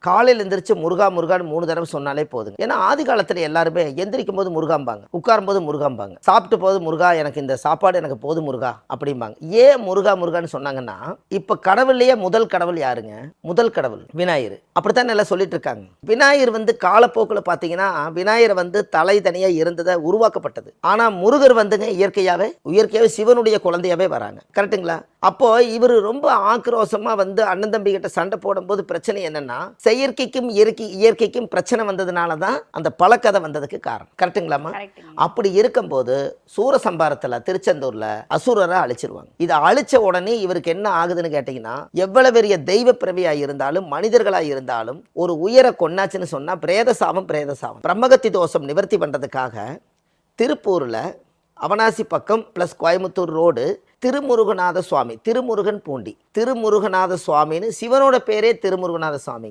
காலையில் எந்திரிச்சு முருகா முருகான்னு 3 தடவை சொன்னாலே போதுங்க. ஏன்னா ஆதி காலத்துல எல்லாருமே எந்திரிக்கும் போது முருகாம்பாங்க, உட்காரும் போது முருகாம்பாங்க, சாப்பிட்டு போது முருகா எனக்கு இந்த சாப்பாடு எனக்கு போதும் முருகா அப்படிம்பாங்க. ஏன் முருகா முருகான்னு சொன்னாங்கன்னா, இப்ப கடவுள்லயே முதல் கடவுள் யாருங்க? முதல் கடவுள் விநாயகர். அப்படித்தான் எல்லாம் சொல்லிட்டு இருக்காங்க. விநாயகர் காலப்போக்கில் பார்த்தீங்கன்னா விநாயகர் தலை தனியா இருந்ததை உருவாக்கப்பட்டது. ஆனா முருகர் இயற்கையாவே சிவனுடைய குழந்தையாவே வராங்க. கரெக்டுங்களா? அப்போ இவர் ரொம்ப ஆக்ரோஷமா அண்ணன் தம்பி கிட்ட சண்டை போடும்போது பிரச்சனை என்னன்னா, செயற்கைக்கும் இயற்கைக்கும் பிரச்சனை வந்ததுனால தான் அந்த பழக்கதை வந்ததுக்கு காரணம். கரெக்டுங்களாமா? அப்படி இருக்கும்போது சூரசம்பாரத்தில் திருச்செந்தூர்ல அசுரரை அழிச்சிருவாங்க. இதை அழிச்ச உடனே இவருக்கு என்ன ஆகுதுன்னு கேட்டீங்கன்னா, எவ்வளவு பெரிய தெய்வ பிறவியா இருந்தாலும் மனிதர்களா இருந்தாலும் ஒரு உயர கொண்டாச்சுன்னு சொன்னா பிரேதசாபம் பிரம்மகத்தி தோஷம் நிவர்த்தி பண்றதுக்காக திருப்பூர்ல அவனாசி பக்கம் ப்ளஸ் கோயம்புத்தூர் ரோடு திருமுருகநாத சுவாமி, திருமுருகன் பூண்டி, திருமுருகநாத சுவாமின்னு சிவனோட பேரே திருமுருகநாத சுவாமி.